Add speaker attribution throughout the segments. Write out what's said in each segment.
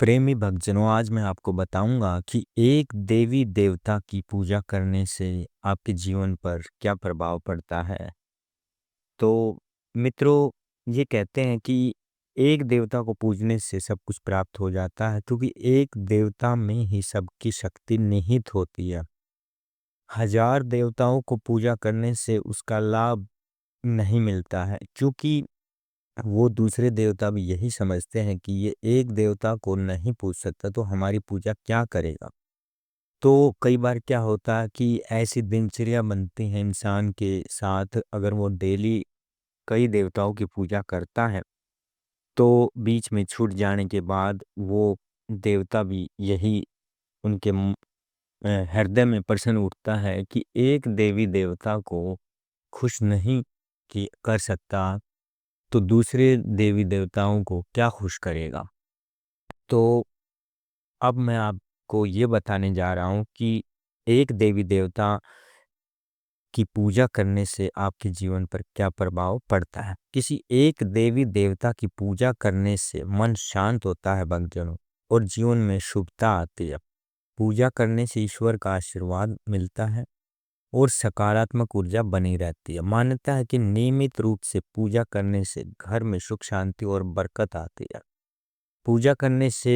Speaker 1: प्रेमी भक्तजनों, आज मैं आपको बताऊंगा कि एक देवी देवता की पूजा करने से आपके जीवन पर क्या प्रभाव पड़ता है। तो मित्रों, ये कहते हैं कि एक देवता को पूजने से सब कुछ प्राप्त हो जाता है, क्योंकि एक देवता में ही सबकी शक्ति निहित होती है। हजार देवताओं को पूजा करने से उसका लाभ नहीं मिलता है, क्योंकि वो दूसरे देवता भी यही समझते हैं कि ये एक देवता को नहीं पूज सकता तो हमारी पूजा क्या करेगा। तो कई बार क्या होता है कि ऐसी दिनचर्या बनती है इंसान के साथ, अगर वो डेली कई देवताओं की पूजा करता है तो बीच में छूट जाने के बाद वो देवता भी यही उनके हृदय में प्रश्न उठता है कि एक देवी देवता को खुश नहीं कि कर सकता तो दूसरे देवी देवताओं को क्या खुश करेगा। तो अब मैं आपको ये बताने जा रहा हूँ कि एक देवी देवता की पूजा करने से आपके जीवन पर क्या प्रभाव पड़ता है। किसी एक देवी देवता की पूजा करने से मन शांत होता है भक्तजनों, और जीवन में शुभता आती है। पूजा करने से ईश्वर का आशीर्वाद मिलता है और सकारात्मक ऊर्जा बनी रहती है। मान्यता है कि नियमित रूप से पूजा करने से घर में सुख शांति और बरकत आती है। पूजा करने से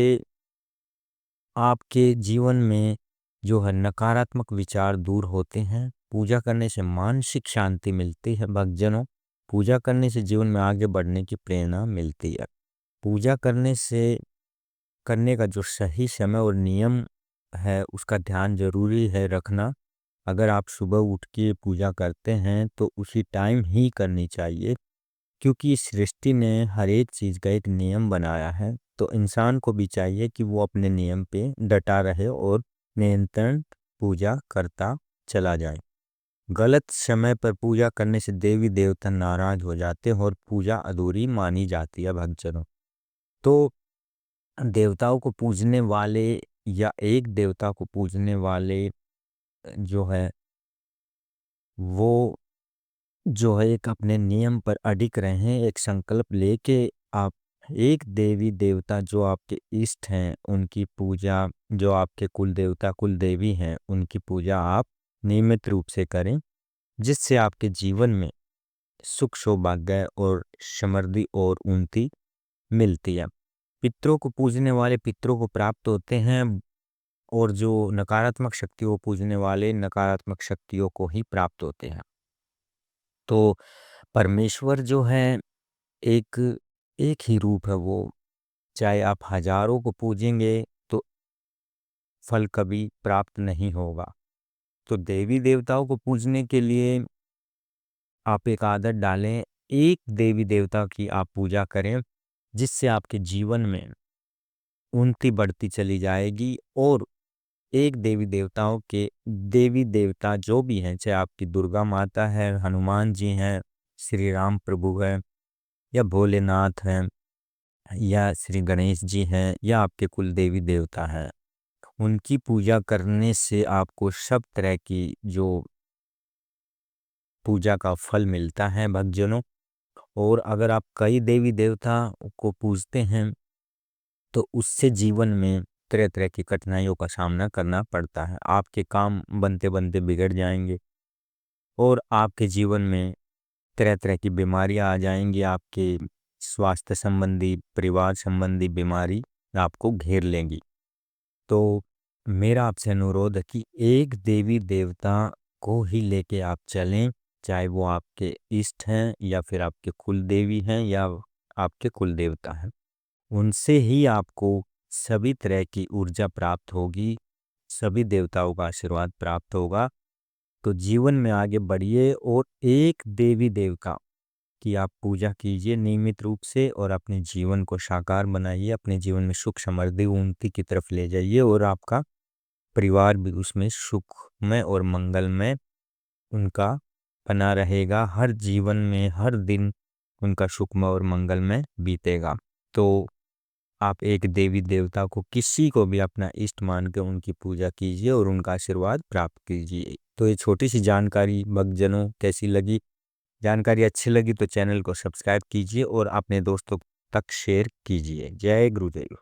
Speaker 1: आपके जीवन में जो है नकारात्मक विचार दूर होते हैं। पूजा करने से मानसिक शांति मिलती है भक्तजनों। पूजा करने से जीवन में आगे बढ़ने की प्रेरणा मिलती है। पूजा करने का जो सही समय और नियम है उसका ध्यान जरूरी है रखना। अगर आप सुबह उठ के पूजा करते हैं तो उसी टाइम ही करनी चाहिए, क्योंकि इस सृष्टि ने हर एक चीज का एक नियम बनाया है। तो इंसान को भी चाहिए कि वो अपने नियम पे डटा रहे और निरंतर पूजा करता चला जाए। गलत समय पर पूजा करने से देवी देवता नाराज हो जाते हैं और पूजा अधूरी मानी जाती है भक्तजनों। तो देवताओं को पूजने वाले या एक देवता को पूजने वाले जो है वो जो है एक अपने नियम पर अडिग रहें। एक संकल्प लेके आप एक देवी देवता जो आपके इष्ट हैं उनकी पूजा, जो आपके कुल देवता कुल देवी हैं उनकी पूजा आप नियमित रूप से करें, जिससे आपके जीवन में सुख सौभाग्य और समृद्धि और उन्नति मिलती है। पितरों को पूजने वाले पितरों को प्राप्त होते हैं, और जो नकारात्मक शक्तियों को पूजने वाले नकारात्मक शक्तियों को ही प्राप्त होते हैं। तो परमेश्वर जो है एक एक ही रूप है। वो चाहे आप हजारों को पूजेंगे तो फल कभी प्राप्त नहीं होगा। तो देवी देवताओं को पूजने के लिए आप एक आदत डालें, एक देवी देवता की आप पूजा करें, जिससे आपके जीवन में उन्नति बढ़ती चली जाएगी। और एक देवी देवता जो भी हैं, चाहे आपकी दुर्गा माता है, हनुमान जी हैं, श्री राम प्रभु है, या भोलेनाथ हैं, या श्री गणेश जी हैं, या आपके कुल देवी देवता हैं, उनकी पूजा करने से आपको सब तरह की जो पूजा का फल मिलता है भक्तजनों। और अगर आप कई देवी देवता को पूजते हैं तो उससे जीवन में तरह तरह की कठिनाइयों का सामना करना पड़ता है। आपके काम बनते बनते बिगड़ जाएंगे और आपके जीवन में तरह तरह की बीमारियां आ जाएंगी। आपके स्वास्थ्य संबंधी, परिवार संबंधी बीमारी आपको घेर लेंगी। तो मेरा आपसे अनुरोध है कि एक देवी देवता को ही लेके आप चलें, चाहे वो आपके इष्ट हैं या फिर आपके कुल देवी हैं या आपके कुल देवता हैं। उनसे ही आपको सभी तरह की ऊर्जा प्राप्त होगी, सभी देवताओं का आशीर्वाद प्राप्त होगा। तो जीवन में आगे बढ़िए और एक देवी देवता की आप पूजा कीजिए नियमित रूप से, और अपने जीवन को साकार बनाइए, अपने जीवन में सुख समृद्धि उन्नति की तरफ ले जाइए, और आपका परिवार भी उसमें सुखमय और मंगलमय उनका बना रहेगा। हर जीवन में हर दिन उनका सुखमय और मंगलमय बीतेगा। तो आप एक देवी देवता को, किसी को भी अपना इष्ट मान के उनकी पूजा कीजिए और उनका आशीर्वाद प्राप्त कीजिए। तो ये छोटी सी जानकारी भक्तजनों कैसी लगी? जानकारी अच्छी लगी तो चैनल को सब्सक्राइब कीजिए और अपने दोस्तों तक शेयर कीजिए। जय गुरुदेव।